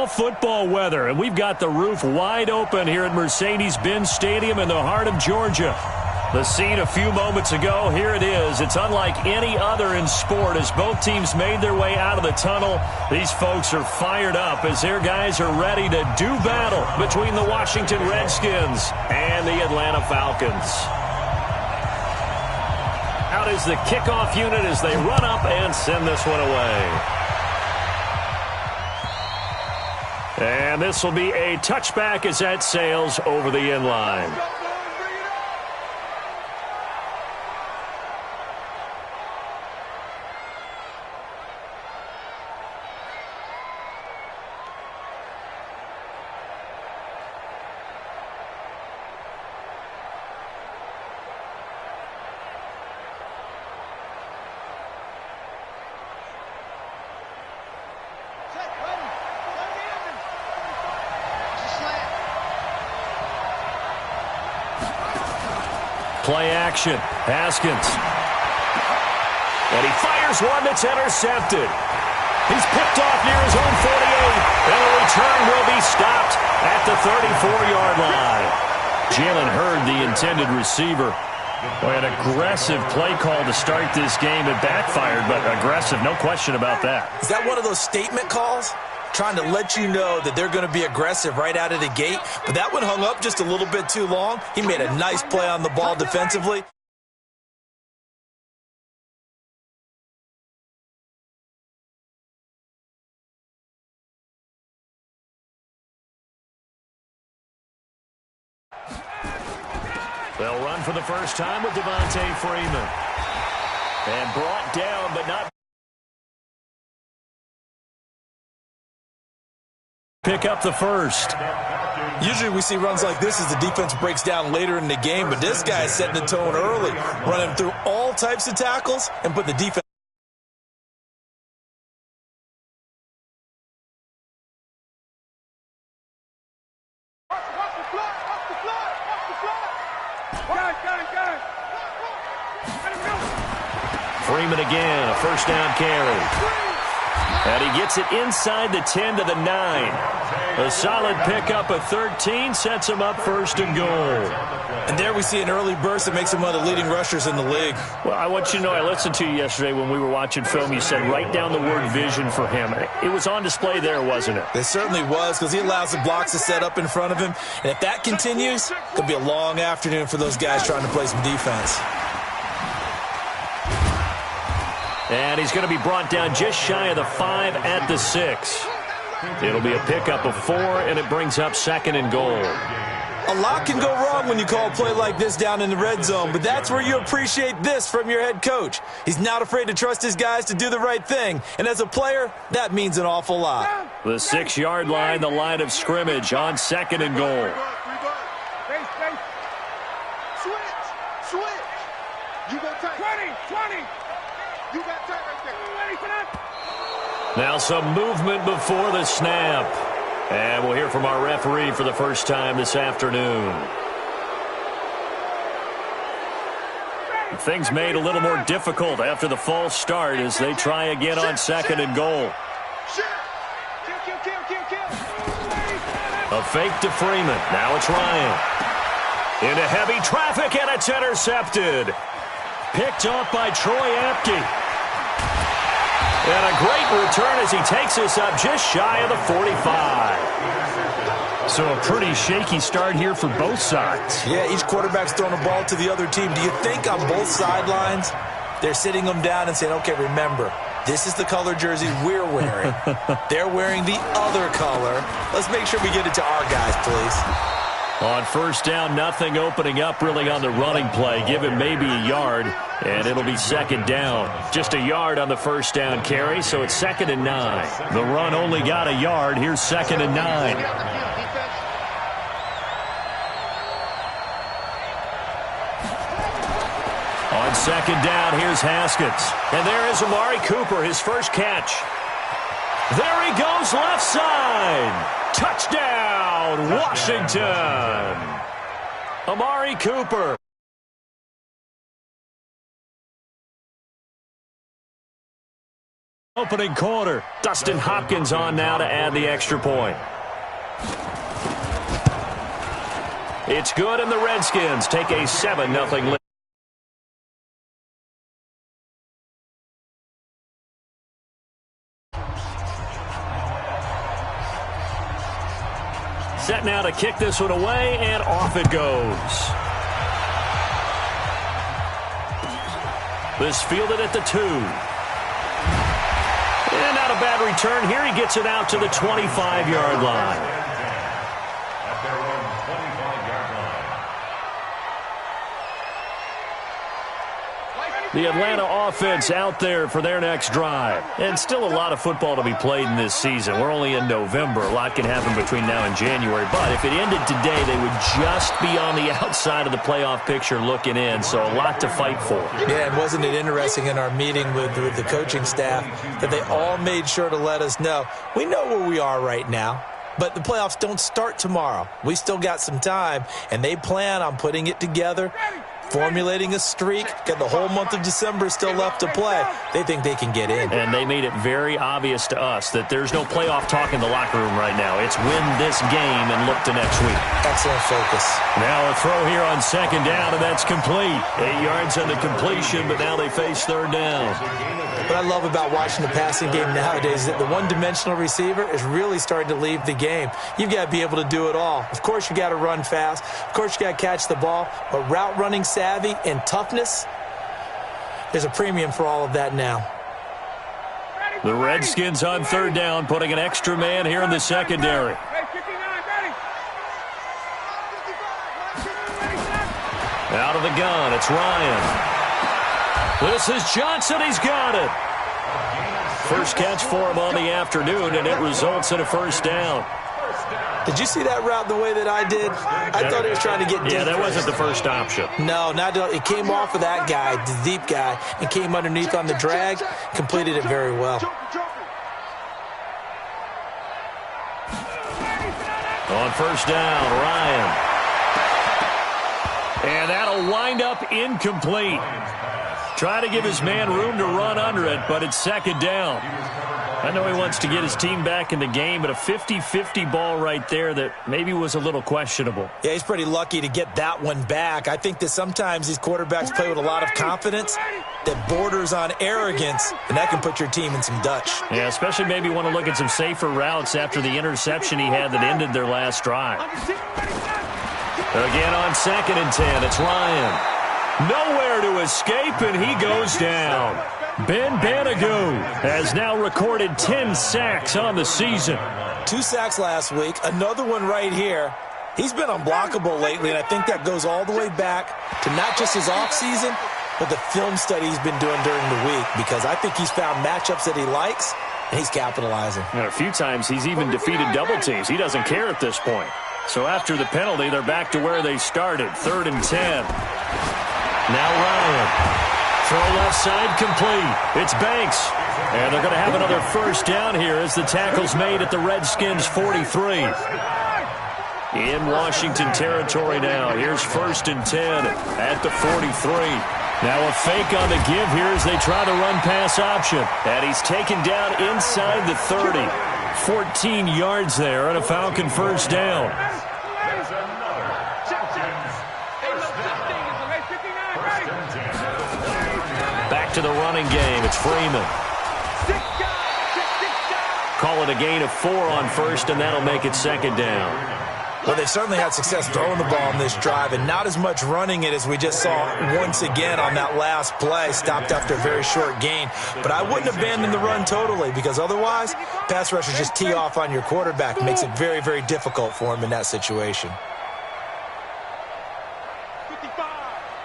Football weather, and we've got the roof wide open here at Mercedes-Benz Stadium in the heart of Georgia. The scene a few moments ago, here it is. It's unlike any other in sport as both teams made their way out of the tunnel. These folks are fired up as their guys are ready to do battle between the Washington Redskins and the Atlanta Falcons. Out is the kickoff unit as they run up and send this one away. And this will be a touchback as that sails over the end line. Play action. Haskins. And he fires one that's intercepted. He's picked off near his own 48. And the return will be stopped at the 34-yard line. Jalen Hurd, the intended receiver. Boy, an aggressive play call to start this game. It backfired, but aggressive, no question about that. Is that one of those statement calls? Trying to let you know that they're going to be aggressive right out of the gate. But that one hung up just a little bit too long. He made a nice play on the ball defensively. They'll run for the first time with Devontae Freeman. And brought down, but not. Pick up the first. Usually we see runs like this as the defense breaks down later in the game, but this guy is setting the tone early, running through all types of tackles and put the defense. Freeman again, a first down carry. And he gets it inside the 10 to the 9. A solid pickup of 13 sets him up first and goal. And there we see an early burst that makes him one of the leading rushers in the league. Well, I want you to know, I listened to you yesterday when we were watching film. You said write down the word vision for him. It was on display there, wasn't it? It certainly was, because he allows the blocks to set up in front of him. And if that continues, it'll be a long afternoon for those guys trying to play some defense. And he's going to be brought down just shy of the 5 at the 6. It'll be a pickup of 4, and it brings up second and goal. A lot can go wrong when you call a play like this down in the red zone, but that's where you appreciate this from your head coach. He's not afraid to trust his guys to do the right thing, and as a player, that means an awful lot. The 6-yard line, the line of scrimmage on second and goal. Switch. You go tight. 20. You got time right there. Ready for that? Now some movement before the snap. And we'll hear from our referee for the first time this afternoon. Things made a little more difficult after the false start as they try again on second and goal. A fake to Freeman. Now it's Ryan. Into heavy traffic, and it's intercepted. Picked off by Troy Apke. And a great return as he takes us up just shy of the 45. So a pretty shaky start here for both sides. Yeah, each quarterback's throwing a ball to the other team. Do you think on both sidelines they're sitting them down and saying, okay, remember, this is the color jersey we're wearing. They're wearing the other color. Let's make sure we get it to our guys, please. On first down, nothing opening up really on the running play. Give him maybe a yard, and it'll be second down. Just a yard on the first down carry, so it's second and 9. The run only got a yard. Here's second and 9. On second down, here's Haskins. And there is Amari Cooper, his first catch. There he goes, left side. Touchdown, Washington. Amari Cooper. Opening quarter. Dustin Hopkins on now to add the extra point. It's good, and the Redskins take a 7-0 lead. Set now to kick this one away, and off it goes. This fielded at the 2. And not a bad return here. He gets it out to the 25-yard line. The Atlanta offense out there for their next drive. And still a lot of football to be played in this season. We're only in November. A lot can happen between now and January. But if it ended today, they would just be on the outside of the playoff picture looking in. So a lot to fight for. Yeah, and wasn't it interesting in our meeting with the coaching staff that they all made sure to let us know, we know where we are right now. But the playoffs don't start tomorrow. We still got some time, and they plan on putting it together, formulating a streak, got the whole month of December still left to play. They think they can get in. And they made it very obvious to us that there's no playoff talk in the locker room right now. It's win this game and look to next week. Excellent focus. Now a throw here on second down, and that's complete. 8 yards on the completion, but now they face third down. What I love about watching the passing game nowadays is that the one-dimensional receiver is really starting to leave the game. You've got to be able to do it all. Of course, you got to run fast. Of course, you got to catch the ball. But route running savvy and toughness, there's a premium for all of that now. The Redskins on third down, putting an extra man here in the secondary. Out of the gun, it's Ryan. This is Johnson. He's got it. First catch for him on the afternoon, and it results in a first down. Did you see that route the way that I did? I thought he was trying to get deep. Yeah, that wasn't the first option. No, it came off of that guy, the deep guy, and came underneath on the drag, completed it very well. On first down, Ryan. And that'll wind up incomplete. Try to give his man room to run under it, but it's second down. I know he wants to get his team back in the game, but a 50-50 ball right there that maybe was a little questionable. Yeah, he's pretty lucky to get that one back. I think that sometimes these quarterbacks play with a lot of confidence that borders on arrogance, and that can put your team in some Dutch. Yeah, especially maybe want to look at some safer routes after the interception he had that ended their last drive. Again on 2nd and 10, it's Ryan. Nowhere to escape, and he goes down. Ben Banagou has now recorded 10 sacks on the season. 2 sacks last week, another one right here. He's been unblockable lately, and I think that goes all the way back to not just his offseason, but the film study he's been doing during the week, because I think he's found matchups that he likes, and he's capitalizing. And a few times he's even defeated double teams. He doesn't care at this point. So after the penalty, they're back to where they started, 3rd and 10. Now Ryan. Throw left side complete. It's Banks. And they're going to have another first down here as the tackle's made at the Redskins' 43. In Washington territory now. Here's 1st and 10 at the 43. Now a fake on the give here as they try the run-pass option. And he's taken down inside the 30. 14 yards there and a Falcon first down. Back to the running game. It's Freeman. Call it a gain of 4 on 1st, and that'll make it 2nd down. Well, they certainly had success throwing the ball in this drive, and not as much running it as we just saw once again on that last play, stopped after a very short gain. But I wouldn't abandon the run totally, because otherwise, pass rushers just tee off on your quarterback. It makes it very, very difficult for him in that situation. 55,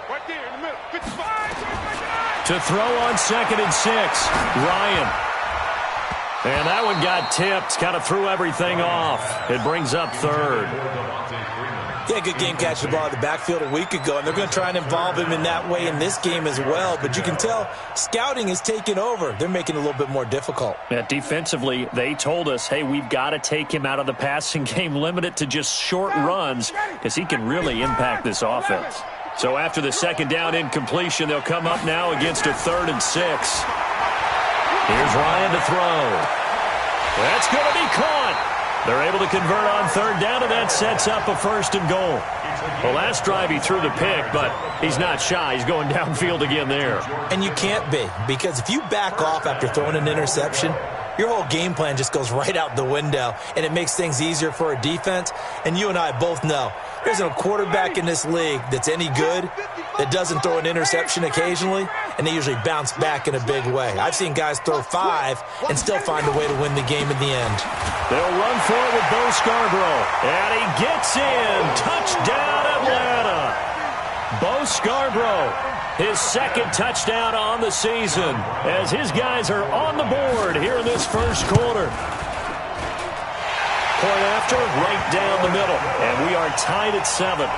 right there in the middle. 55. To throw on 2nd and 6, Ryan. And that one got tipped, kind of threw everything off. It brings up 3rd. Yeah, good game catching the ball in the backfield a week ago, and they're going to try and involve him in that way in this game as well. But you can tell scouting is taking over. They're making it a little bit more difficult. Yeah, defensively, they told us, hey, we've got to take him out of the passing game, limit it to just short runs, because he can really impact this offense. So after the 2nd down incompletion, they'll come up now against a 3rd and 6. Here's Ryan to throw. That's going to be caught. They're able to convert on third down, and that sets up a first and goal. The last drive he threw the pick, but he's not shy. He's going downfield again there. And you can't be, because if you back off after throwing an interception, your whole game plan just goes right out the window, and it makes things easier for a defense. And you and I both know there's no quarterback in this league that's any good that doesn't throw an interception occasionally, and they usually bounce back in a big way. I've seen guys throw 5 and still find a way to win the game in the end. They'll run for it with Bo Scarborough, and he gets in. Touchdown, Atlanta. Bo Scarborough, his second touchdown on the season, as his guys are on the board here in this first quarter. Point after, right down the middle, and we are tied at 7.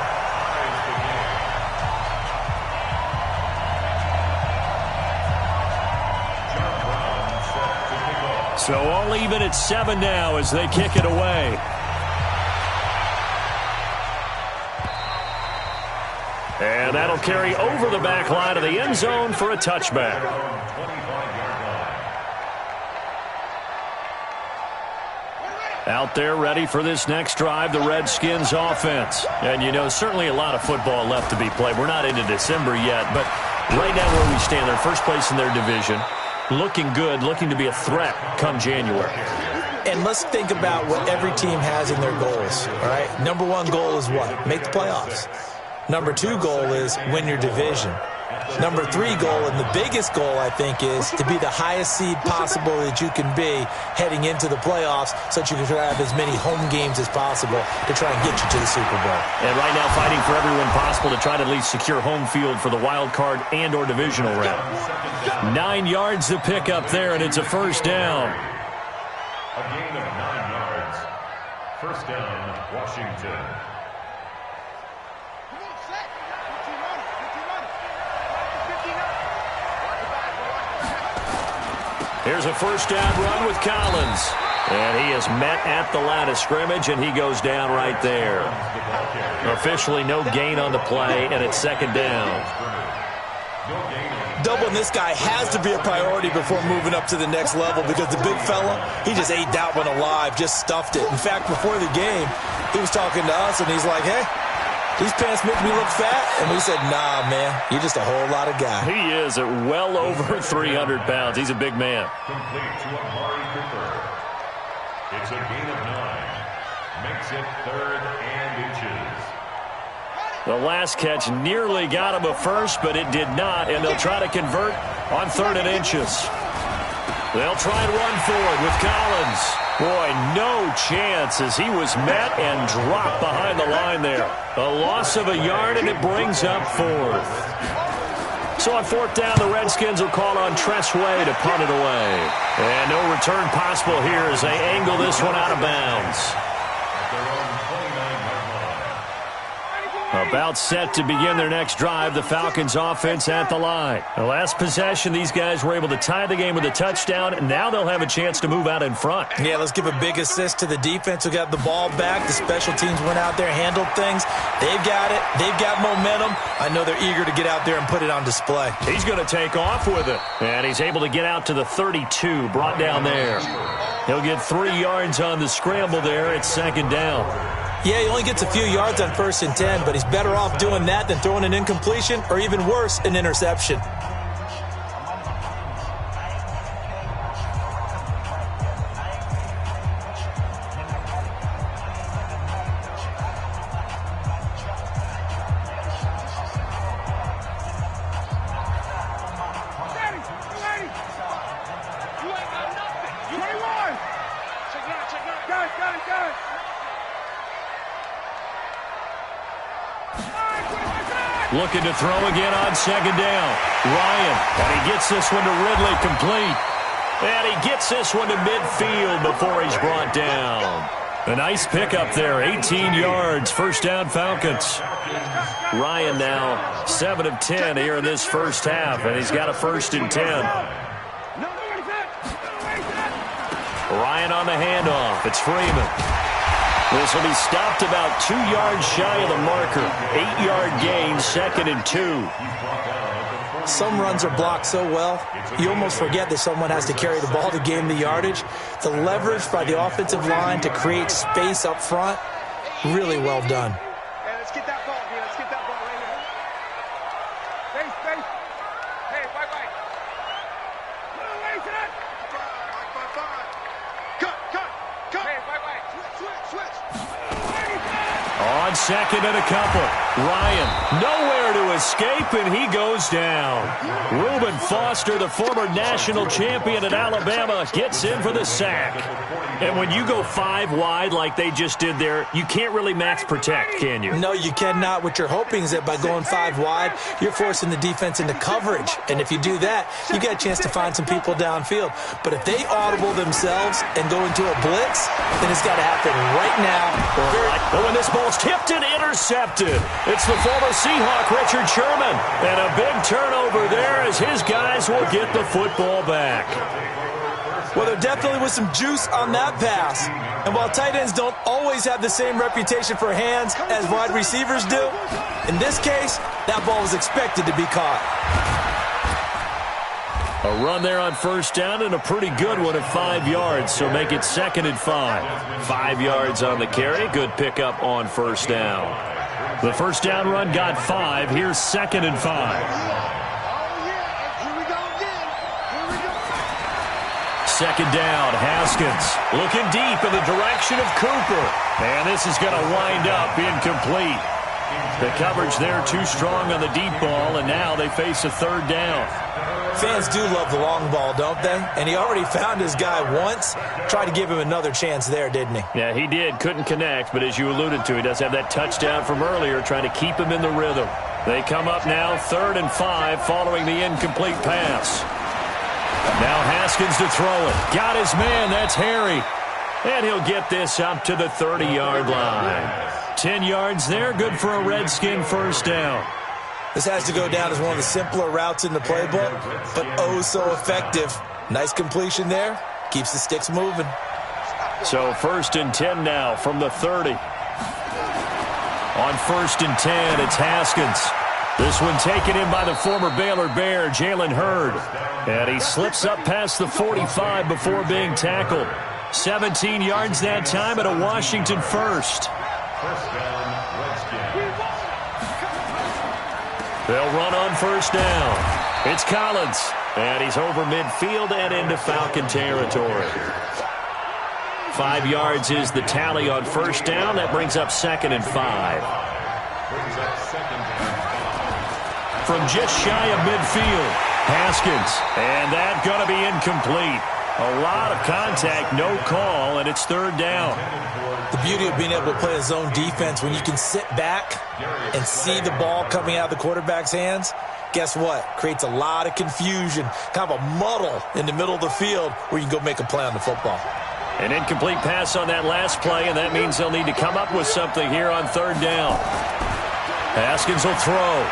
So all even at 7 now as they kick it away. And that'll carry over the back line of the end zone for a touchback. Out there ready for this next drive, the Redskins offense. And, you know, certainly a lot of football left to be played. We're not into December yet, but right now where we stand, they're first place in their division. Looking good, looking to be a threat come January. And let's think about what every team has in their goals, all right? Number 1 goal is what? Make the playoffs. Number 2 goal is win your division. Number 3 goal, and the biggest goal, I think, is to be the highest seed possible that you can be heading into the playoffs so that you can have as many home games as possible to try and get you to the Super Bowl. And right now fighting for everyone possible to try to at least secure home field for the wild card and or divisional round. 9 yards to pick up there, and it's a first down. A gain of 9 yards. First down, Washington. Here's a first down run with Collins. And he is met at the line of scrimmage, and he goes down right there. Officially no gain on the play, and it's second down. Doubling this guy has to be a priority before moving up to the next level, because the big fella, he just ate that one alive, just stuffed it. In fact, before the game, he was talking to us, and he's like, hey, these pants make me look fat. And we said, nah, man, you're just a whole lot of guy. He is at well over 300 pounds. He's a big man. Complete to Amari Cooper. It's a gain of 9. Makes it 3rd and inches. The last catch nearly got him a first, but it did not, and they'll try to convert on 3rd and inches. They'll try and run forward with Collins. Boy, no chance as he was met and dropped behind the line there. A loss of a yard, and it brings up 4th. So on 4th down, the Redskins will call on Tressway to punt it away. And no return possible here as they angle this one out of bounds. About set to begin their next drive, the Falcons offense at the line. The last possession, these guys were able to tie the game with a touchdown, and now they'll have a chance to move out in front. Yeah, let's give a big assist to the defense who got the ball back. The special teams went out there, handled things. They've got it. They've got momentum. I know they're eager to get out there and put it on display. He's going to take off with it, and he's able to get out to the 32, brought down there. He'll get 3 yards on the scramble there at second down. Yeah, he only gets a few yards on 1st and 10, but he's better off doing that than throwing an incompletion or even worse, an interception. Looking to throw again on second down. Ryan, and he gets this one to Ridley, complete. And he gets this one to midfield before he's brought down. A nice pickup there, 18 yards, first down Falcons. Ryan now 7 of 10 here in this first half, and he's got a 1st and 10. Ryan on the handoff. It's Freeman. This will be stopped about 2 yards shy of the marker. 8-yard gain, 2nd and 2. Some runs are blocked so well, you almost forget that someone has to carry the ball to gain the yardage. The leverage by the offensive line to create space up front, really well done. Hey, let's get that ball here. Let's get that ball right here. Face. Hey, white. Lace it up. Five. Cut. Hey, white. Switch. On second and a couple. Ryan nowhere to escape, and he goes down. Reuben Foster, the former national champion at Alabama, gets in for the sack. And when you go 5 wide like they just did there, you can't really max protect, can you? No, you cannot. What you're hoping is that by going 5 wide, you're forcing the defense into coverage. And if you do that, you get a chance to find some people downfield. But if they audible themselves and go into a blitz, then it's got to happen right now. But when this ball's tipped and intercepted, it's the former Seahawk, Richard Sherman. And a big turnover there as his guys will get the football back. Well, there definitely was some juice on that pass. And while tight ends don't always have the same reputation for hands as wide receivers do, in this case, that ball was expected to be caught. A run there on first down and a pretty good one at 5 yards, so make it 2nd and 5. 5 yards on the carry, good pickup on first down. The first down run got 5. Here's 2nd and 5. Second down, Haskins looking deep in the direction of Cooper. And this is going to wind up incomplete. The coverage there too strong on the deep ball, and now they face a 3rd down. Fans do love the long ball, don't they? And he already found his guy once. Tried to give him another chance there, didn't he? Yeah, he did. Couldn't connect, but as you alluded to, he does have that touchdown from earlier, trying to keep him in the rhythm. They come up now 3rd and 5 following the incomplete pass. Now Haskins to throw it. Got his man. That's Harry. And he'll get this up to the 30-yard line. 10 yards there. Good for a Redskin first down. This has to go down as one of the simpler routes in the playbook, but oh so effective. Nice completion there. Keeps the sticks moving. So 1st and 10 now from the 30. On 1st and 10, it's Haskins. This one taken in by the former Baylor Bear, Jalen Hurd. And he slips up past the 45 before being tackled. 17 yards that time and a Washington first. They'll run on first down. It's Collins. And he's over midfield and into Falcon territory. 5 yards is the tally on first down. That brings up 2nd and 5. From just shy of midfield, Haskins. And that's going to be incomplete. A lot of contact, no call, and it's 3rd down. The beauty of being able to play a zone defense when you can sit back and see the ball coming out of the quarterback's hands, guess what? Creates a lot of confusion, kind of a muddle in the middle of the field where you can go make a play on the football. An incomplete pass on that last play, and that means they'll need to come up with something here on 3rd down. Haskins will throw.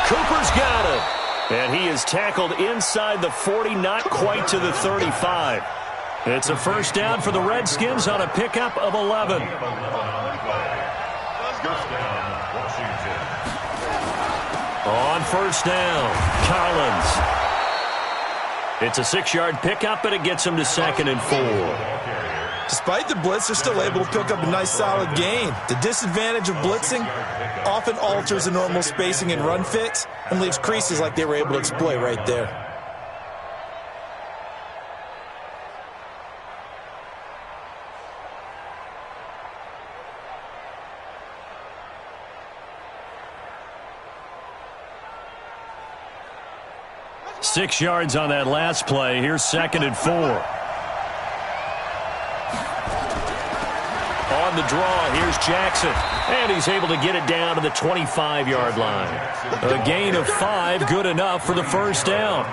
Cooper's got it. And he is tackled inside the 40, not quite to the 35. It's a first down for the Redskins on a pickup of 11. On first down, Collins. It's a 6-yard pickup, and it gets him to 2nd and 4. Despite the blitz, they're still able to pick up a nice solid gain. The disadvantage of blitzing often alters the normal spacing and run fits and leaves creases like they were able to exploit right there. Six yards on that last play. Here's 2nd and 4. On the draw, here's Jackson. And he's able to get it down to the 25-yard line. A gain of 5, good enough for the first down.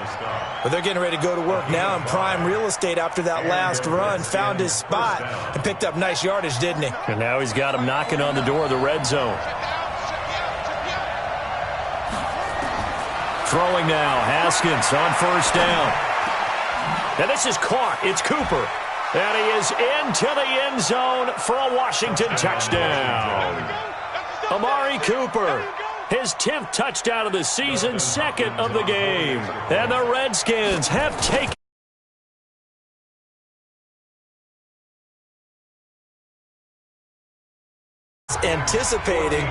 But they're getting ready to go to work now in prime real estate after that last run. Found his spot and picked up nice yardage, didn't he? And now he's got him knocking on the door of the red zone. Throwing now, Haskins on first down. And this is caught. It's Cooper. And he is into the end zone for a Washington touchdown. Amari Cooper His 10th touchdown of the season, second of the game. And the Redskins have taken anticipating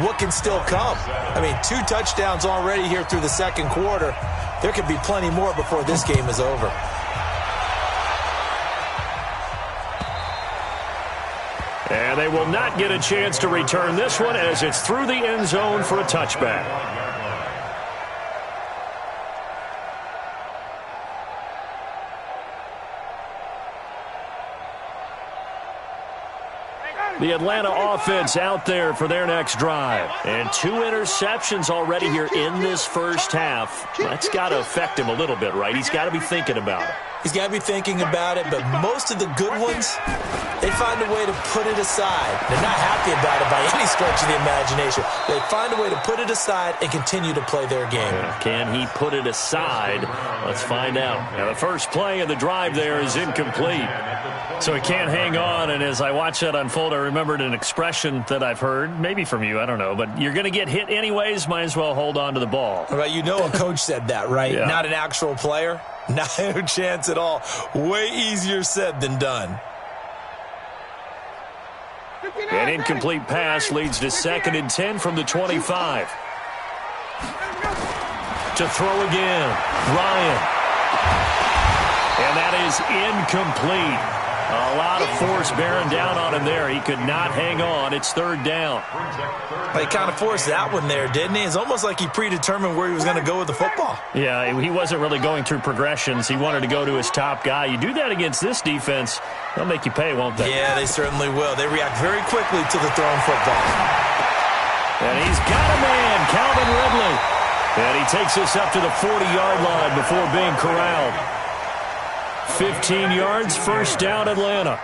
what can still come. I mean, 2 touchdowns already here through the second quarter. There could be plenty more before this game is over. And they will not get a chance to return this one as it's through the end zone for a touchback. The Atlanta offense out there for their next drive. And 2 interceptions already here in this first half. That's got to affect him a little bit, right? He's got to be thinking about it. He's got to be thinking about it, but most of the good ones, they find a way to put it aside. They're not happy about it by any stretch of the imagination. They find a way to put it aside and continue to play their game. Can he put it aside? Let's find out. Now, the first play of the drive there is incomplete. So he can't hang on, and as I watch that unfold, I remembered an expression that I've heard, maybe from you, I don't know, but you're going to get hit anyways, might as well hold on to the ball. Right, you know a coach said that, right? Yeah. Not an actual player. No chance at all. Way easier said than done. An incomplete pass leads to 2nd and 10 from the 25. To throw again, Ryan. And that is incomplete. A lot of force bearing down on him there. He could not hang on. It's 3rd down. He kind of forced that one there, didn't he? It's almost like he predetermined where he was going to go with the football. Yeah, he wasn't really going through progressions. He wanted to go to his top guy. You do that against this defense, they'll make you pay, won't they? Yeah, they certainly will. They react very quickly to the thrown football. And he's got a man, Calvin Ridley. And he takes us up to the 40-yard line before being corralled. 15 yards, first down, Atlanta.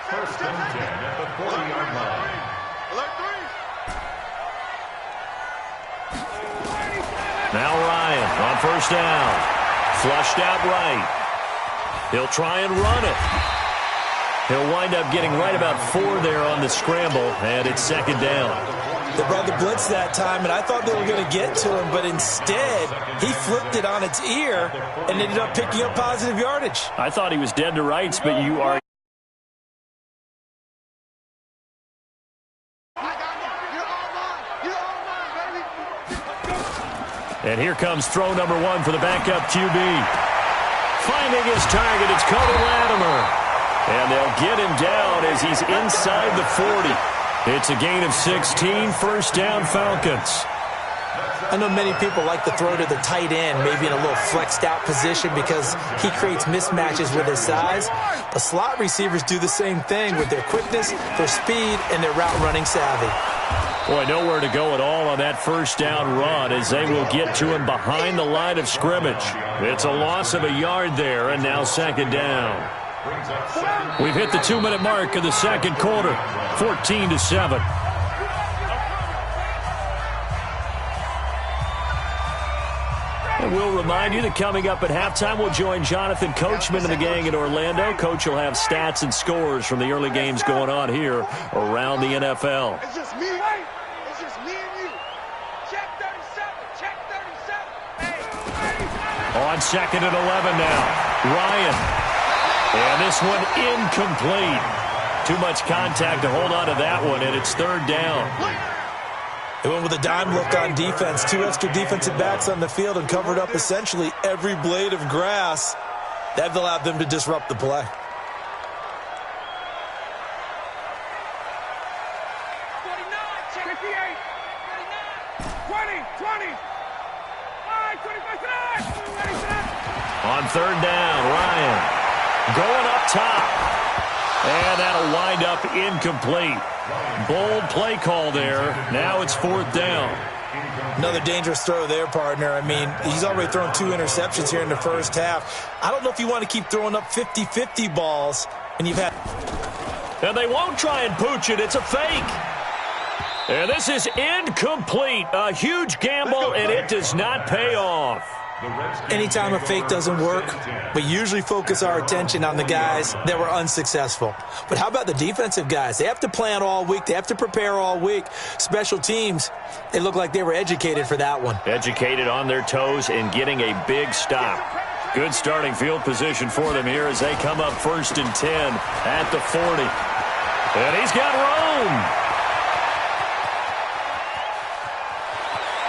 First and 10 at the 40-yard line. Now Ryan on first down. Flushed out right. He'll try and run it. He'll wind up getting right about 4 there on the scramble, and it's 2nd down. They brought the blitz that time, and I thought they were going to get to him, but instead, he flipped it on its ear and ended up picking up positive yardage. I thought he was dead to rights, but you are. And here comes throw number 1 for the backup QB. Finding his target, it's Cody Latimer. And they'll get him down as he's inside the 40. It's a gain of 16, first down Falcons. I know many people like to throw to the tight end, maybe in a little flexed out position because he creates mismatches with his size. But slot receivers do the same thing with their quickness, their speed, and their route running savvy. Boy, nowhere to go at all on that first down run as they will get to him behind the line of scrimmage. It's a loss of a yard there, and now 2nd down. We've hit the 2-minute mark of the second quarter, 14-7. And we'll remind you that coming up at halftime, we'll join Jonathan Coachman and the gang in Orlando. Coach will have stats and scores from the early games going on here around the NFL. It's just me. It's just me and you. Check 37. Check 37. Hey. On 2nd and 11 now, Ryan. And this one incomplete. Too much contact to hold on to that one, and it's 3rd down. They went with a dime look on defense. 2 extra defensive backs on the field and covered up essentially every blade of grass. That allowed them to disrupt the play. 49, check 58, 49, 20, 20. All right, 25, On 3rd down, Ryan. Going up top. And that'll wind up incomplete. Bold play call there. Now it's 4th down. Another dangerous throw there, partner. I mean, he's already thrown 2 interceptions here in the first half. I don't know if you want to keep throwing up 50-50 balls. And you've had... And they won't try and pooch it. It's a fake. And this is incomplete. A huge gamble, and it does not pay off. Anytime a fake doesn't work, we usually focus our attention on the guys that were unsuccessful. But how about the defensive guys? They have to plan all week. They have to prepare all week. Special teams, they look like they were educated for that one. Educated on their toes and getting a big stop. Good starting field position for them here as they come up 1st and 10 at the 40. And he's got room.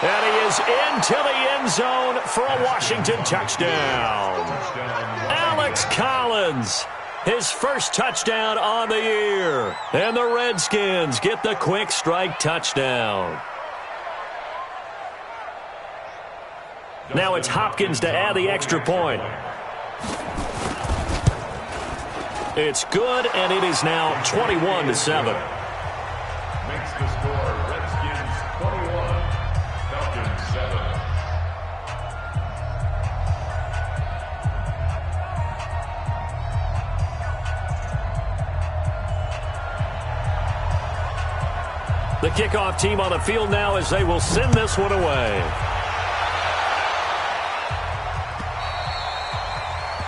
And he is into the end zone for a Washington touchdown. Alex Collins, his first touchdown on the year. And the Redskins get the quick strike touchdown. Now it's Hopkins to add the extra point. It's good, and it is now 21-7. Makes the score Redskins 21, Falcons 7. The kickoff team on the field now as they will send this one away.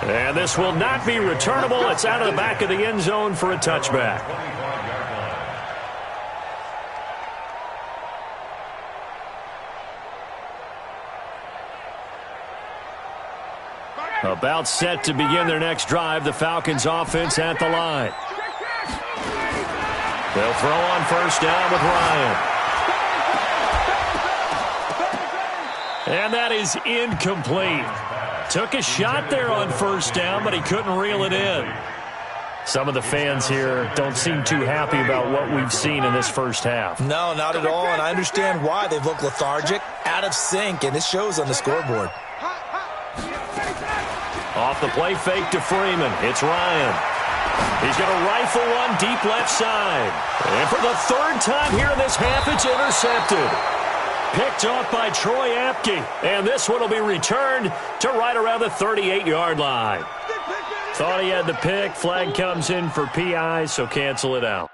And this will not be returnable. It's out of the back of the end zone for a touchback. About set to begin their next drive, the Falcons offense at the line. They'll throw on first down with Ryan. And that is incomplete. Took a shot there on first down, but he couldn't reel it in. Some of the fans here don't seem too happy about what we've seen in this first half. No, not at all, and I understand why. They've looked lethargic, out of sync, and it shows on the scoreboard. Off the play fake to Freeman. It's Ryan. He's going to rifle one deep left side. And for the third time here in this half, it's intercepted. Picked off by Troy Apke. And this one will be returned to right around the 38-yard line. Thought he had the pick. Flag comes in for PI, so cancel it out.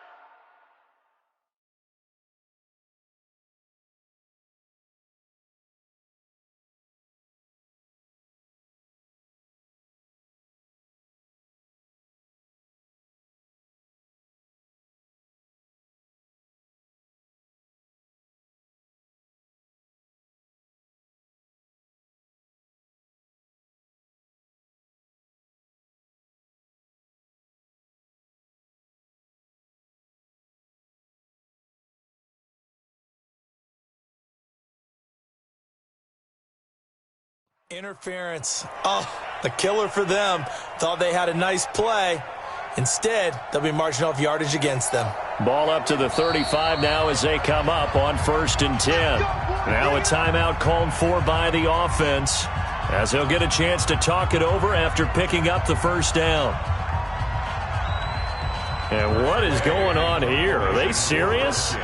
Interference. Oh, the killer for them. Thought they had a nice play. Instead, they'll be marching off yardage against them. Ball up to the 35 now as they come up on 1st and 10. Now a timeout called for by the offense as they'll get a chance to talk it over after picking up the first down. And what is going on here? Are they serious?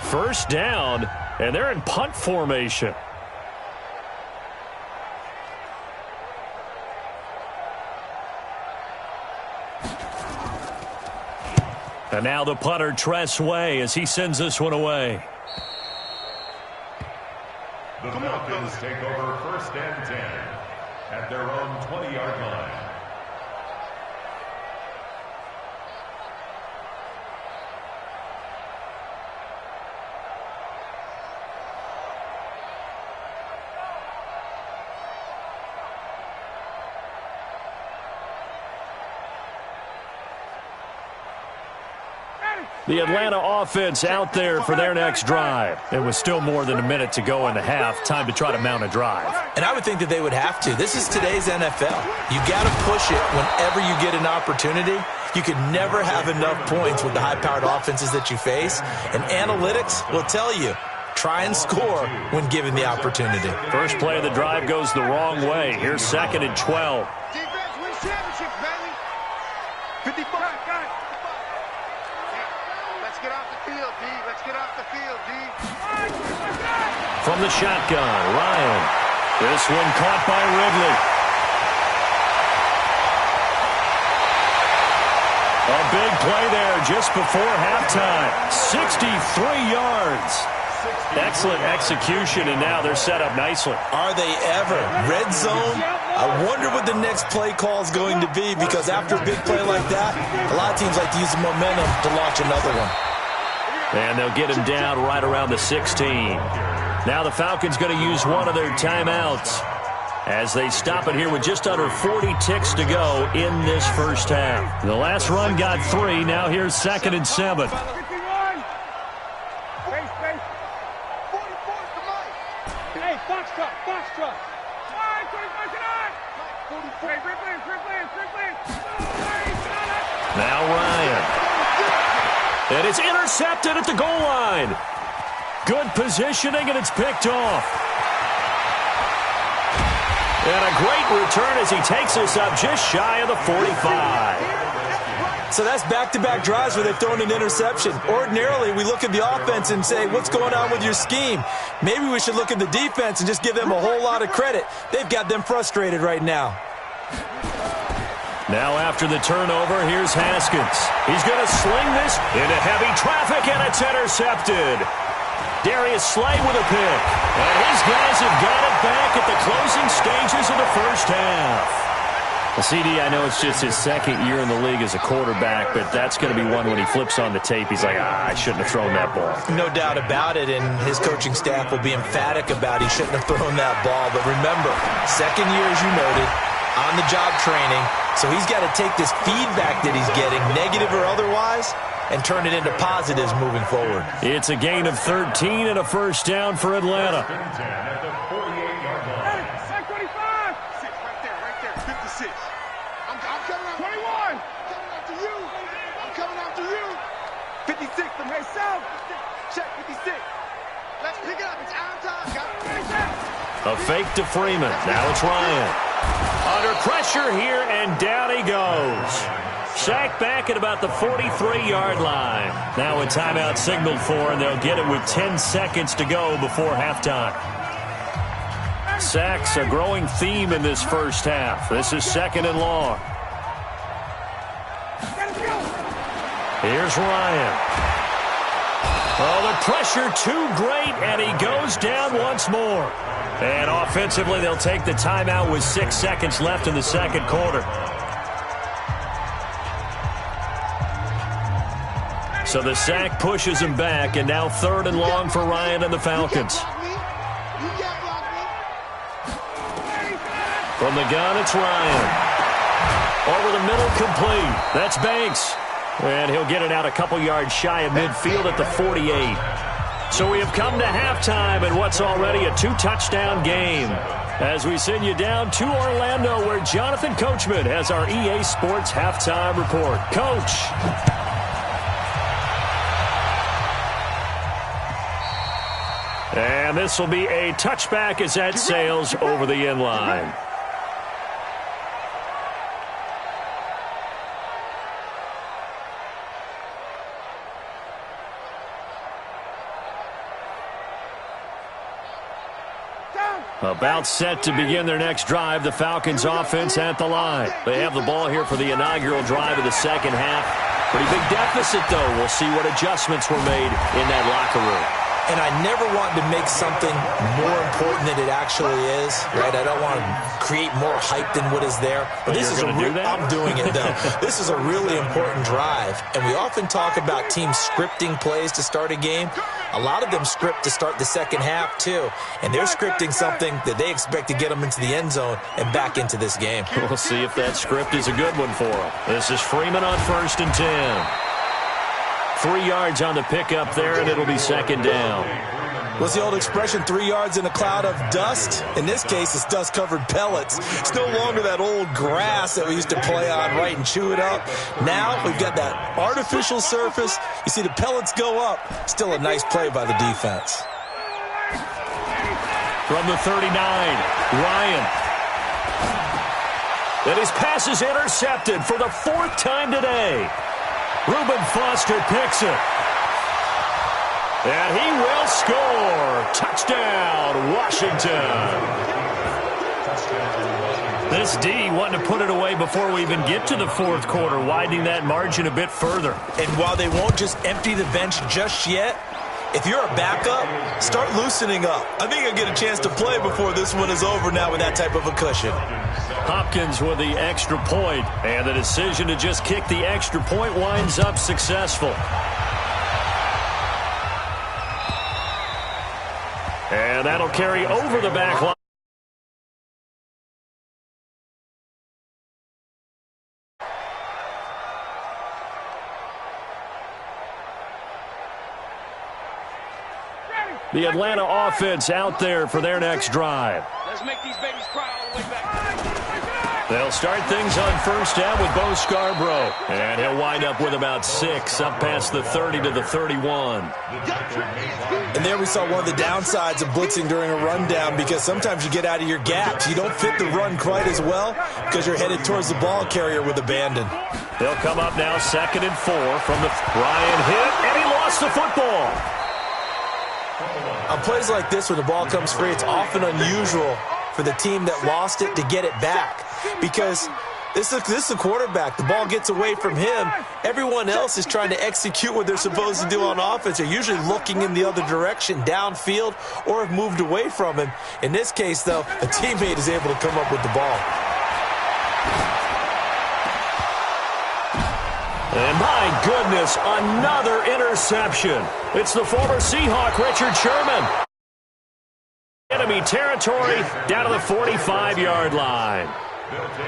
First down, and they're in punt formation. And now the punter, Tress Way, as he sends this one away. The Falcons take over 1st and 10 at their own 20-yard line. The Atlanta offense out there for their next drive. It was still more than a minute to go in the half. Time to try to mount a drive. And I would think that they would have to. This is today's NFL. You got to push it whenever you get an opportunity. You can never have enough points with the high-powered offenses that you face. And analytics will tell you, try and score when given the opportunity. First play of the drive goes the wrong way. Here's 2nd and 12. Defense wins championships, baby. 55. Got it. Let's get off the field, D. Let's get off the field, D. From the shotgun, Ryan. This one caught by Ridley. A big play there just before halftime. 63 yards. Excellent execution, and now they're set up nicely. Are they ever? Red zone? I wonder what the next play call is going to be, because after a big play like that, a lot of teams like to use the momentum to launch another one. And they'll get him down right around the 16. Now the Falcons going to use one of their timeouts as they stop it here with just under 40 ticks to go in this first half. The last run got 3. Now here's 2nd and 7. Now Ryan. And it's intercepted at the goal line. Good positioning, and it's picked off. And a great return as he takes us up just shy of the 45. So that's back-to-back drives where they've thrown an interception. Ordinarily, we look at the offense and say, what's going on with your scheme? Maybe we should look at the defense and just give them a whole lot of credit. They've got them frustrated right now. Now after the turnover, here's Haskins. He's going to sling this into heavy traffic, and it's intercepted. Darius Slay with a pick. And his guys have got it back at the closing stages of the first half. Well, CD, I know it's just his second year in the league as a quarterback, but that's going to be one when he flips on the tape. He's like, I shouldn't have thrown that ball. No doubt about it, and his coaching staff will be emphatic about he shouldn't have thrown that ball. But remember, second year, as you noted, on-the-job training, so he's got to take this feedback that he's getting, negative or otherwise, and turn it into positives moving forward. It's a gain of 13 and a first down for Atlanta. A fake to Freeman. Now it's Ryan. Under pressure here, and down he goes. Sacked back at about the 43-yard line. Now a timeout signaled for, and they'll get it with 10 seconds to go before halftime. Sacks a growing theme in this first half. This is 2nd and long. Here's Ryan. Oh, the pressure too great, and he goes down once more. And offensively, they'll take the timeout with 6 seconds left in the second quarter. So the sack pushes him back, and now 3rd and long for Ryan and the Falcons. From the gun, it's Ryan. Over the middle, complete. That's Banks. And he'll get it out a couple yards shy of midfield at the 48. So we have come to halftime in what's already a 2-touchdown game, as we send you down to Orlando, where Jonathan Coachman has our EA Sports halftime report. Coach. And this will be a touchback as that sails over the end line. About set to begin their next drive, the Falcons offense at the line. They have the ball here for the inaugural drive of the second half. Pretty big deficit, though. We'll see what adjustments were made in that locker room. And I never want to make something more important than it actually is, right? I don't want to create more hype than what is there. But this is I'm doing it, though. This is a really important drive. And we often talk about teams scripting plays to start a game. A lot of them script to start the second half, too. And they're scripting something that they expect to get them into the end zone and back into this game. We'll see if that script is a good one for them. This is Freeman on 1st and 10. 3 yards on the pickup there, and it'll be 2nd down. What's the old expression, 3 yards in a cloud of dust? In this case, it's dust-covered pellets. It's no longer that old grass that we used to play on, right, and chew it up. Now we've got that artificial surface. You see the pellets go up. Still a nice play by the defense. From the 39, Ryan. And his pass is intercepted for the 4th time today. Reuben Foster picks it. And he will score. Touchdown, Washington. This D wanting to put it away before we even get to the 4th quarter, widening that margin a bit further. And while they won't just empty the bench just yet, If you're a backup, start loosening up. I think you'll get a chance to play before this one is over now with that type of a cushion. Hopkins with the extra point, and the decision to just kick the extra point winds up successful. And that'll carry over the back line. The Atlanta offense out there for their next drive. Let's make these babies cry all the way back. They'll start things on first down with Bo Scarborough. And he'll wind up with about 6 up past the 30 to the 31. And there we saw one of the downsides of blitzing during a rundown, because sometimes you get out of your gaps. You don't fit the run quite as well because you're headed towards the ball carrier with abandon. They'll come up now 2nd and 4 from the Ryan hit, and he lost the football. On plays like this, when the ball comes free, it's often unusual for the team that lost it to get it back, because this is the quarterback. The ball gets away from him. Everyone else is trying to execute what they're supposed to do on offense. They're usually looking in the other direction, downfield, or have moved away from him. In this case, though, a teammate is able to come up with the ball. And my goodness, another interception. It's the former Seahawk, Richard Sherman. Enemy territory down to the 45-yard line.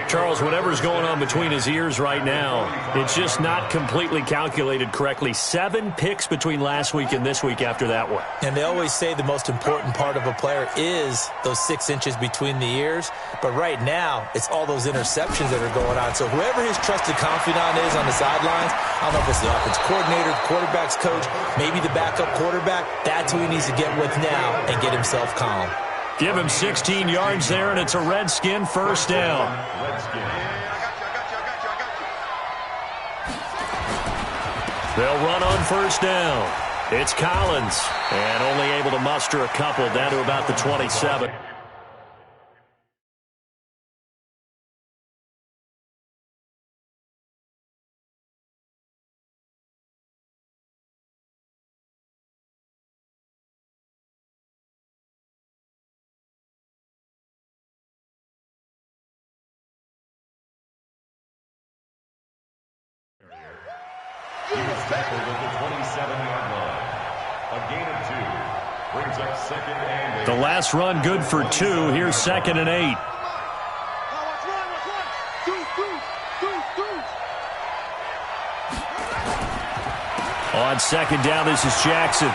Charles, whatever's going on between his ears right now, it's just not completely calculated correctly. 7 picks between last week and this week after that one. And they always say the most important part of a player is those 6 inches between the ears. But right now, it's all those interceptions that are going on. So whoever his trusted confidant is on the sidelines, I don't know if it's the offense coordinator, the quarterback's coach, maybe the backup quarterback, that's who he needs to get with now and get himself calm. Give him 16 yards there, and it's a Redskin first down. They'll run on first down. It's Collins, and only able to muster a couple down to about the 27. He was tackled at the 27-yard line. A gain of 2 brings up 2nd and 8. The last run good for 2. Here's 2nd and 8. On 2nd down, this is Jackson.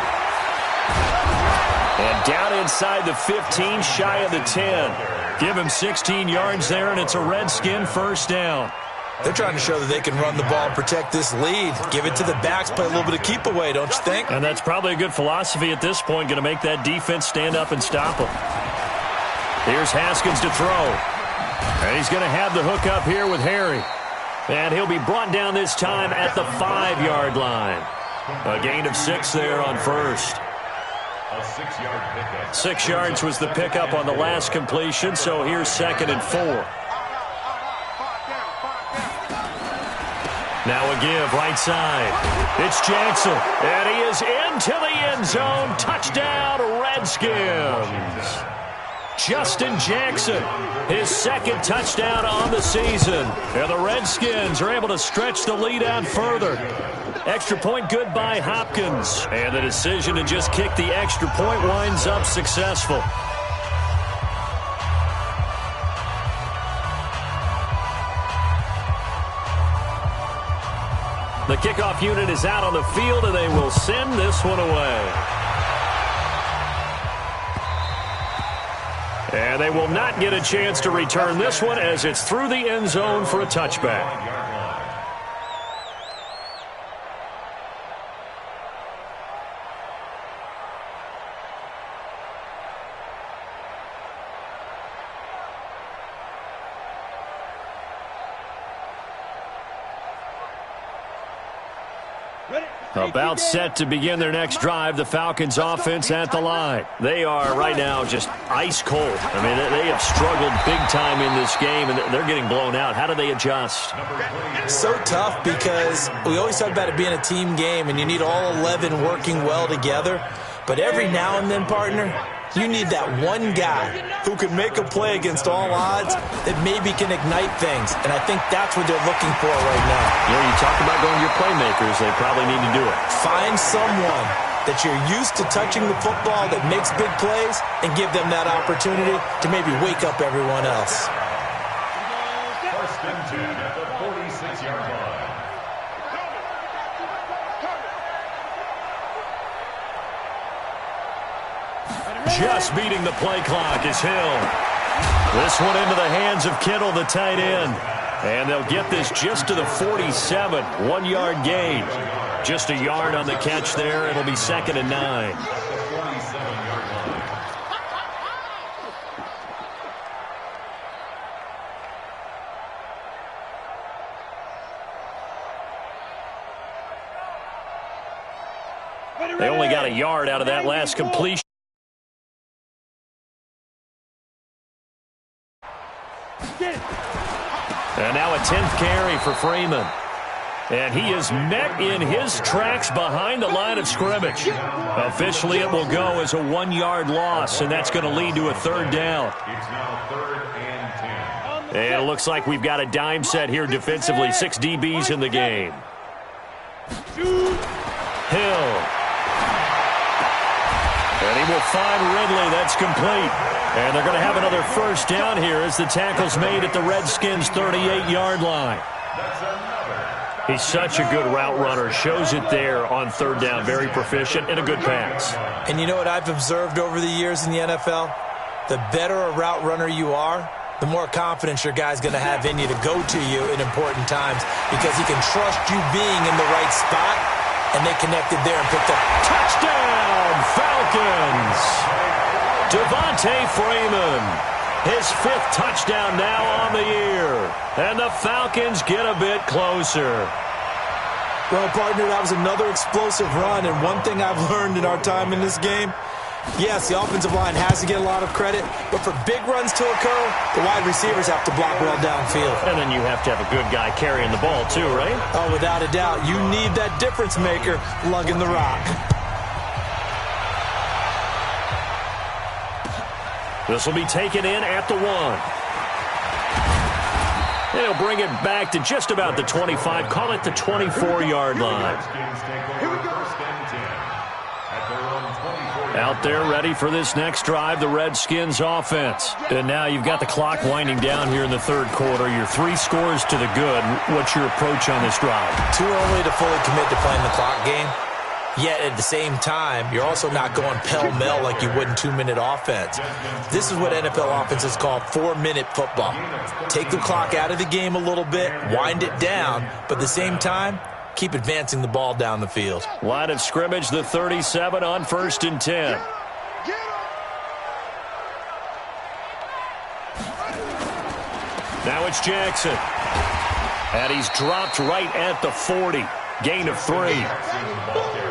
And down inside the 15, shy of the 10. Give him 16 yards there, and it's a Redskin first down. They're trying to show that they can run the ball and protect this lead. Give it to the backs, play a little bit of keep away, don't you think? And that's probably a good philosophy at this point, going to make that defense stand up and stop them. Here's Haskins to throw. And he's going to have the hook up here with Harry. And he'll be brought down this time at the 5-yard line. A gain of 6 there on first. A 6-yard pickup. 6 yards was the pickup on the last completion, so here's 2nd and 4. Now a give, right side. It's Jackson, and he is into the end zone. Touchdown, Redskins. Justin Jackson, his 2nd touchdown on the season. And the Redskins are able to stretch the lead out further. Extra point good by Hopkins. And the decision to just kick the extra point winds up successful. The kickoff unit is out on the field, and they will send this one away. And they will not get a chance to return this one as it's through the end zone for a touchback. About set to begin their next drive, the Falcons offense at the line. They are right now just ice cold. I mean, they have struggled big time in this game, and they're getting blown out. How do they adjust? So tough because we always talk about it being a team game, and you need all 11 working well together. But every now and then, partner, you need that one guy who can make a play against all odds that maybe can ignite things. And I think that's what they're looking for right now. You talk about going to your playmakers. They probably need to do it. Find someone that you're used to touching the football that makes big plays and give them that opportunity to maybe wake up everyone else. First and 10 at the 46-yard line. Just beating the play clock is Hill. This one into the hands of Kittle, the tight end. And they'll get this just to the 47. 1-yard gain. Just a yard on the catch there. It'll be 2nd and 9. They only got a yard out of that last completion. And now a 10th carry for Freeman. And he is met in his tracks behind the line of scrimmage. Officially, it will go as a 1-yard loss, and that's going to lead to a 3rd down. It's now 3rd and 10. And it looks like we've got a dime set here defensively. 6 DBs in the game. Hill. And he will find Ridley. That's complete. And they're going to have another 1st down here as the tackle's made at the Redskins' 38-yard line. He's such a good route runner. Shows it there on 3rd down. Very proficient and a good pass. And you know what I've observed over the years in the NFL? The better a route runner you are, the more confidence your guy's going to have in you to go to you in important times because he can trust you being in the right spot, and they connected there and picked up. Touchdown, Falcons! Devontae Freeman, his 5th touchdown now on the year. And the Falcons get a bit closer. Well, partner, that was another explosive run, and one thing I've learned in our time in this game, yes, the offensive line has to get a lot of credit, but for big runs to occur, the wide receivers have to block well downfield. And then you have to have a good guy carrying the ball too, right? Oh, without a doubt. You need that difference maker lugging the rock. This will be taken in at the 1. And he'll bring it back to just about the 25. Call it the 24-yard line. Out there ready for this next drive, the Redskins offense. And now you've got the clock winding down here in the 3rd quarter. You're 3 scores to the good. What's your approach on this drive? Too early to fully commit to playing the clock game. Yet at the same time, you're also not going pell-mell like you would in 2-minute offense. This is what NFL offenses call 4-minute football. Take the clock out of the game a little bit, wind it down, but at the same time, keep advancing the ball down the field. Line of scrimmage, the 37 on 1st and 10. Now it's Jackson. And he's dropped right at the 40. Gain of 3.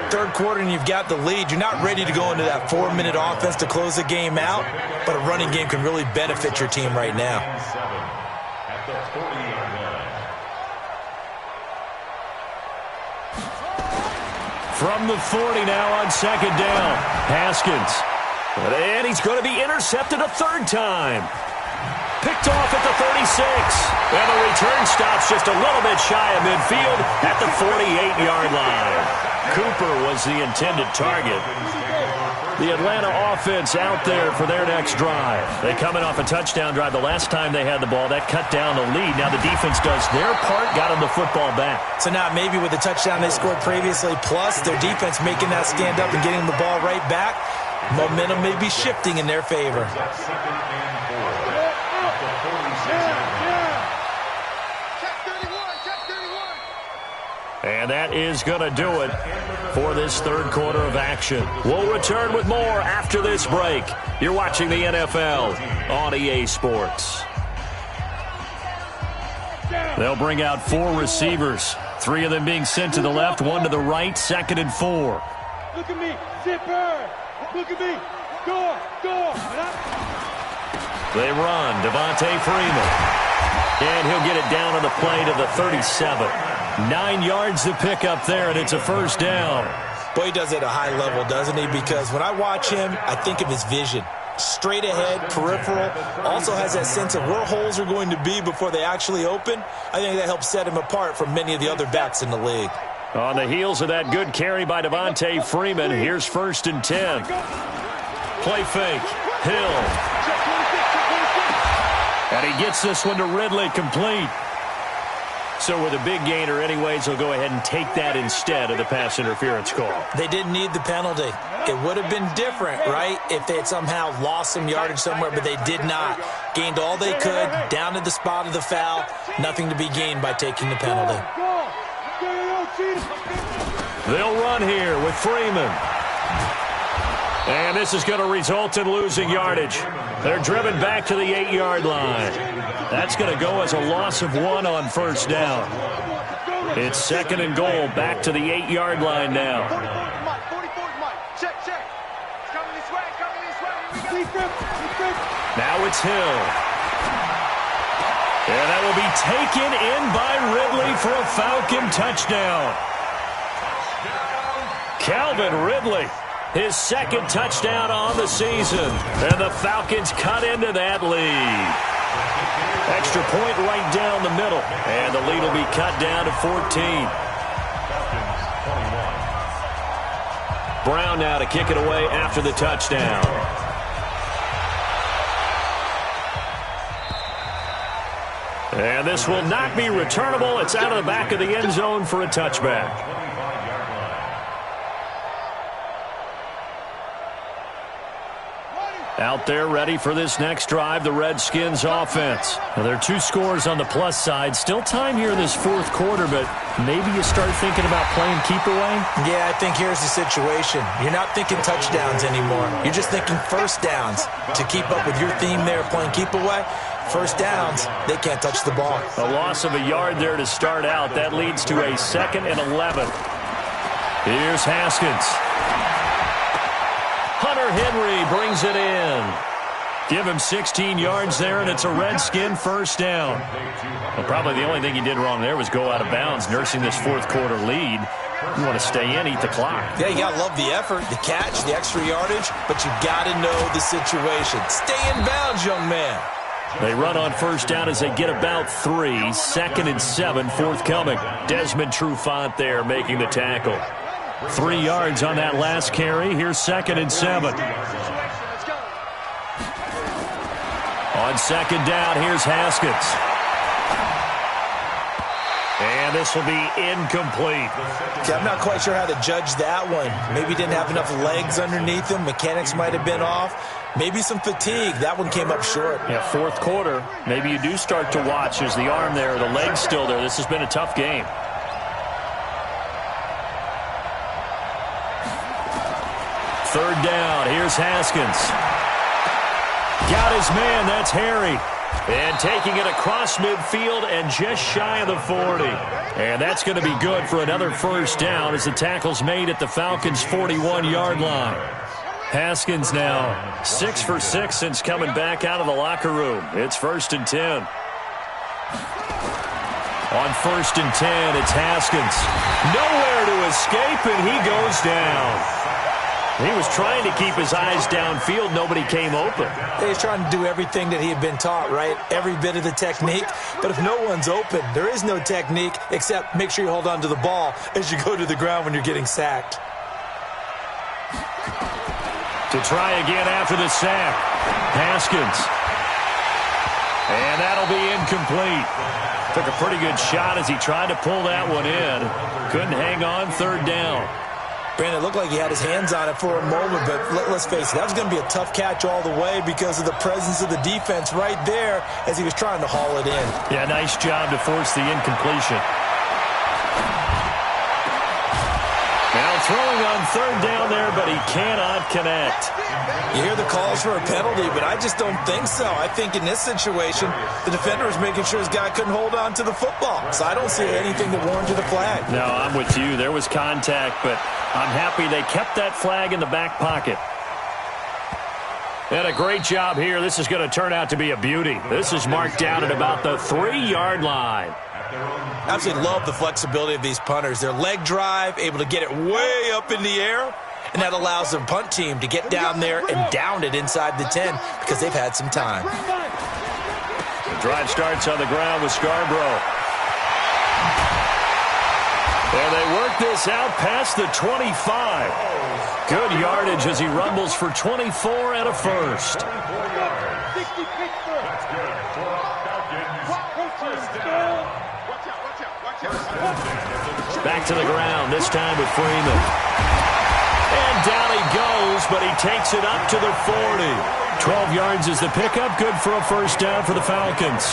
3rd quarter and you've got the lead. You're not ready to go into that 4-minute offense to close the game out, but a running game can really benefit your team right now. From the 40 now on 2nd down. Haskins. And he's going to be intercepted a 3rd time. Picked off at the 36. And the return stops just a little bit shy of midfield at the 48-yard line. Cooper was the intended target. The Atlanta offense out there for their next drive. They coming off a touchdown drive the last time they had the ball. That cut down the lead. Now the defense does their part, got them the football back. So now maybe with the touchdown they scored previously, plus their defense making that stand up and getting the ball right back, momentum may be shifting in their favor. And that is going to do it for this 3rd quarter of action. We'll return with more after this break. You're watching the NFL on EA Sports. The They'll bring out 4 receivers, 3 of them being sent to the left, 1 to the right, 2nd and 4. Look at me, zipper. Look at me, go. They run, Devontae Freeman. And he'll get it down on the play to the 37. 9 yards to pick up there, and it's a first down. Boy, he does it at a high level, doesn't he? Because when I watch him, I think of his vision. Straight ahead, peripheral, also has that sense of where holes are going to be before they actually open. I think that helps set him apart from many of the other backs in the league. On the heels of that good carry by Devontae Freeman, here's 1st and 10. Play fake, Hill. And he gets this one to Ridley, complete. So with a big gainer anyways, he'll go ahead and take that instead of the pass interference call. They didn't need the penalty. It would have been different, right, if they had somehow lost some yardage somewhere, but they did not. Gained all they could, down to the spot of the foul. Nothing to be gained by taking the penalty. They'll run here with Freeman. And this is going to result in losing yardage. They're driven back to the 8-yard line. That's going to go as a loss of 1 on 1st down. It's 2nd and goal, back to the 8-yard line now. 44's Mike. Check. It's coming this way. Now it's Hill. And that will be taken in by Ridley for a Falcon touchdown. Calvin Ridley, his 2nd touchdown on the season. And the Falcons cut into that lead. Extra point right down the middle. And the lead will be cut down to 14. Brown now to kick it away after the touchdown. And this will not be returnable. It's out of the back of the end zone for a touchback. Out there ready for this next drive, the Redskins offense. Now, there are 2 scores on the plus side. Still time here in this 4th quarter, but maybe you start thinking about playing keep away? Yeah, I think here's the situation. You're not thinking touchdowns anymore. You're just thinking first downs. To keep up with your theme there, playing keep away, first downs, they can't touch the ball. A loss of a yard there to start out. That leads to a 2nd and 11. Here's Haskins. Hunter Henry brings it in. Give him 16 yards there, and it's a Redskin first down. Well, probably the only thing he did wrong there was go out of bounds, nursing this 4th quarter lead. You want to stay in, eat the clock. Yeah, you got to love the effort, the catch, the extra yardage, but you got to know the situation. Stay in bounds, young man. They run on first down as they get about 3. 2nd and 7 forthcoming. Desmond Trufant there making the tackle. 3 yards on that last carry. Here's 2nd and 7. On 2nd down, here's Haskins. And this will be incomplete. Okay, I'm not quite sure how to judge that one. Maybe he didn't have enough legs underneath him. Mechanics might have been off. Maybe some fatigue. That one came up short. Yeah, 4th quarter. Maybe you do start to watch. There's the arm there, the leg's still there. This has been a tough game. Third down, here's Haskins. Got his man, that's Harry. And taking it across midfield and just shy of the 40. And that's going to be good for another first down as the tackle's made at the Falcons' 41-yard line. Haskins now 6 for 6 since coming back out of the locker room. It's 1st and 10. On 1st and 10, it's Haskins. Nowhere to escape, and he goes down. He was trying to keep his eyes downfield. Nobody came open. He's trying to do everything that he had been taught, right? Every bit of the technique. But if no one's open, there is no technique except make sure you hold on to the ball as you go to the ground when you're getting sacked. To try again after the sack. Haskins. And that'll be incomplete. Took a pretty good shot as he tried to pull that one in. Couldn't hang on, 3rd down. Brandon, it looked like he had his hands on it for a moment, but let's face it, that was going to be a tough catch all the way because of the presence of the defense right there as he was trying to haul it in. Yeah, nice job to force the incompletion. Now throwing on third down there, but he cannot connect. You hear the calls for a penalty, but I just don't think so. I think in this situation, the defender was making sure his guy couldn't hold on to the football. So I don't see anything that warranted a flag. No, I'm with you. There was contact, but I'm happy they kept that flag in the back pocket. And a great job here. This is going to turn out to be a beauty. This is marked down at about the 3-yard line. Absolutely love the flexibility of these punters. Their leg drive, able to get it way up in the air, and that allows the punt team to get down there and down it inside the 10 because they've had some time. The drive starts on the ground with Scarborough. And they work this out past the 25. Good yardage as he rumbles for 24 and a first. Back to the ground, this time with Freeman. And down he goes, but he takes it up to the 40. 12 yards is the pickup, good for a first down for the Falcons.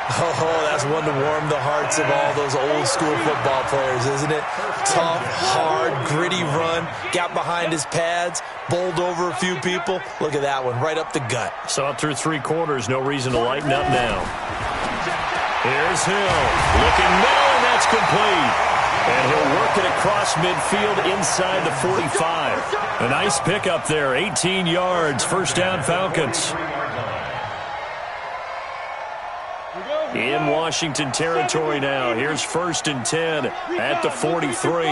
Oh, that's one to warm the hearts of all those old-school football players, isn't it? Tough, hard, gritty run, got behind his pads, bowled over a few people. Look at that one, right up the gut. Saw it through 3 quarters, no reason to lighten up now. Here's Hill, looking middle, and that's complete. And he'll work it across midfield inside the 45. A nice pickup there, 18 yards, first down Falcons. In Washington territory now. Here's 1st and 10 at the 43.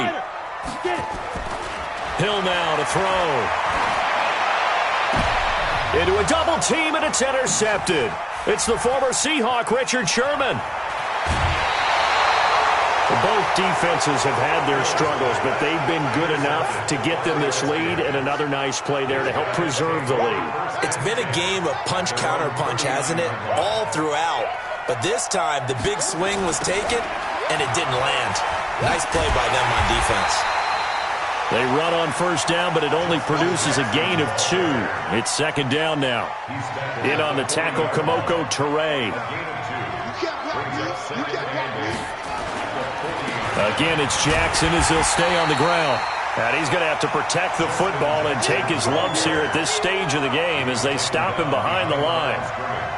Hill now to throw. Into a double team, and it's intercepted. It's the former Seahawk, Richard Sherman. Both defenses have had their struggles, but they've been good enough to get them this lead, and another nice play there to help preserve the lead. It's been a game of punch-counter-punch, hasn't it? All throughout. But this time, the big swing was taken, and it didn't land. Nice play by them on defense. They run on first down, but it only produces a gain of 2. It's second down now. In on the tackle, Kamoko Toure. Again, it's Jackson as he'll stay on the ground. And he's going to have to protect the football and take his lumps here at this stage of the game as they stop him behind the line.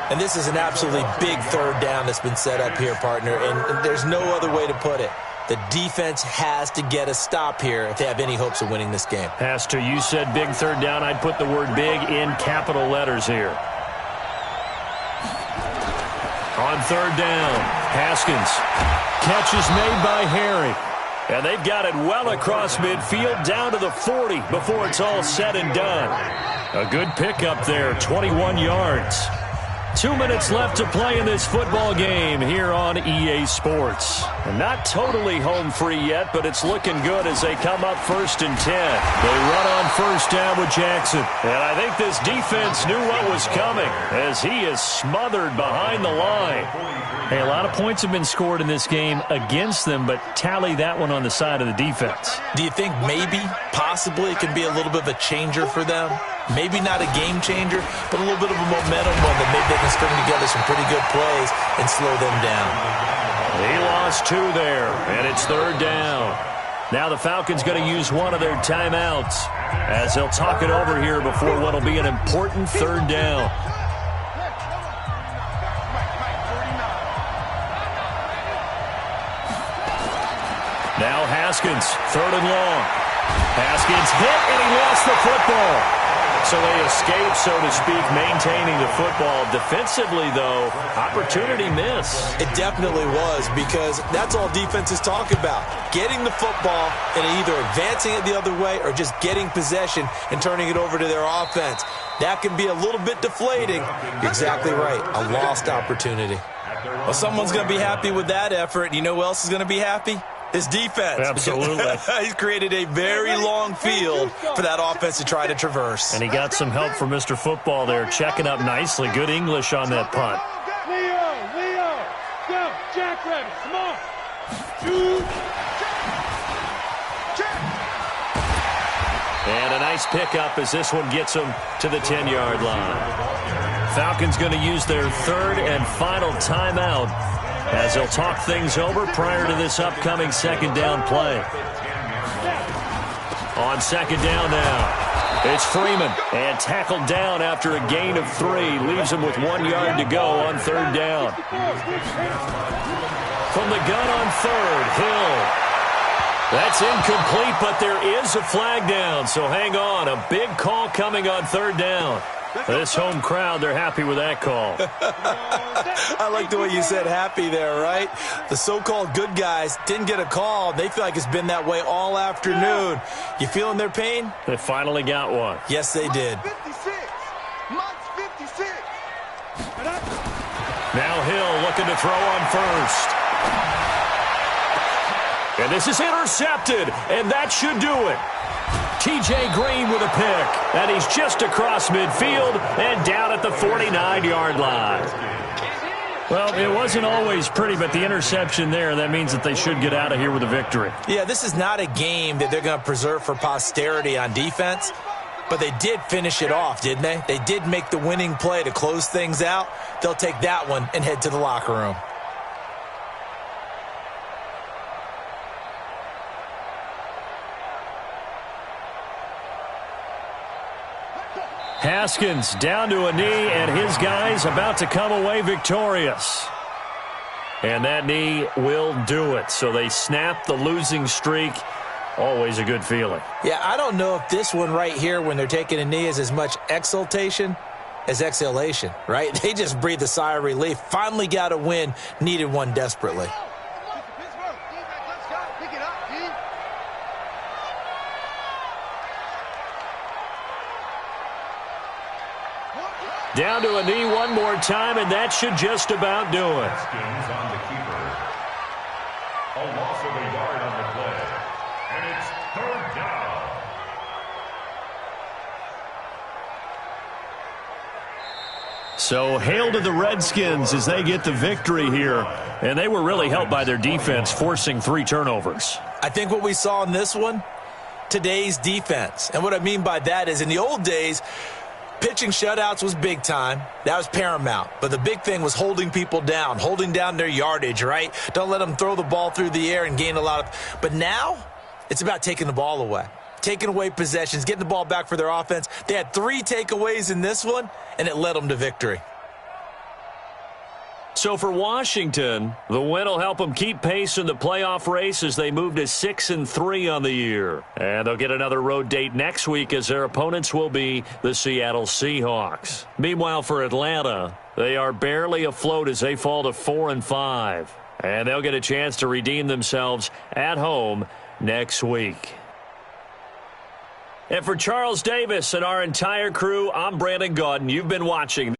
And this is an absolutely big third down that's been set up here, partner, and there's no other way to put it. The defense has to get a stop here if they have any hopes of winning this game. Pastor, you said big third down. I'd put the word big in capital letters here. On third down, Haskins. Catch is made by Harry. And they've got it well across midfield down to the 40 before it's all said and done. A good pickup there, 21 yards. 2 minutes left to play in this football game here on EA Sports. And not totally home free yet, but it's looking good as they come up 1st and 10. They run on first down with Jackson. And I think this defense knew what was coming as he is smothered behind the line. Hey, a lot of points have been scored in this game against them, but tally that one on the side of the defense. Do you think maybe, possibly, it can be a little bit of a changer for them? Maybe not a game changer, but a little bit of a momentum one that maybe they can string together some pretty good plays and slow them down. He lost 2 there, and it's third down. Now the Falcons going to use one of their timeouts as they'll talk it over here before what will be an important third down. Now Haskins, 3rd and long. Haskins hit, and he lost the football. So they escape, so to speak, maintaining the football. Defensively, though, opportunity miss. It definitely was, because that's all defenses talk about. Getting the football and either advancing it the other way or just getting possession and turning it over to their offense. That can be a little bit deflating. You're exactly right. A lost opportunity. Well, someone's going to be happy with that effort. You know who else is going to be happy? His defense. Absolutely. He's created a very long field for that offense to try to traverse. And he got some help from Mr. Football there, checking up nicely. Good English on that punt. Leo, go, Jackrabbit, come on. And a nice pickup as this one gets him to the 10-yard line. Falcons going to use their 3rd and final timeout as they'll talk things over prior to this upcoming second down play. On second down now, it's Freeman, and tackled down after a gain of 3. Leaves him with 1 yard to go on third down. From the gun on third, Hill. That's incomplete, but there is a flag down, so hang on. A big call coming on third down. This home crowd, they're happy with that call. I like the way you said happy there, right? The so-called good guys didn't get a call. They feel like it's been that way all afternoon. You feeling their pain? They finally got one. Yes, they did. 56. Mike's 56. Now Hill looking to throw on first. And this is intercepted, and that should do it. T.J. Green with a pick, and he's just across midfield and down at the 49-yard line. Well, it wasn't always pretty, but the interception there, that means that they should get out of here with a victory. Yeah, this is not a game that they're going to preserve for posterity on defense, but they did finish it off, didn't they? They did make the winning play to close things out. They'll take that one and head to the locker room. Haskins down to a knee, and his guys about to come away victorious. And that knee will do it. So they snap the losing streak. Always a good feeling. Yeah, I don't know if this one right here, when they're taking a knee, is as much exultation as exhalation, right? They just breathed a sigh of relief. Finally got a win, needed one desperately. Down to a knee one more time, and that should just about do it. Haskins on the keeper. A loss of a yard on the play. And it's third down. So hail to the Redskins as they get the victory here. And they were really helped by their defense, forcing 3 turnovers. I think what we saw in this one, today's defense. And what I mean by that is in the old days, pitching shutouts was big time. That was paramount. But the big thing was holding people down, holding down their yardage, right? Don't let them throw the ball through the air and gain a lot of. But now it's about taking the ball away, taking away possessions, getting the ball back for their offense. They had 3 takeaways in this one, and it led them to victory. So for Washington, the win will help them keep pace in the playoff race as they move to 6-3 on the year. And they'll get another road date next week as their opponents will be the Seattle Seahawks. Meanwhile, for Atlanta, they are barely afloat as they fall to 4-5. And they'll get a chance to redeem themselves at home next week. And for Charles Davis and our entire crew, I'm Brandon Gaudin. You've been watching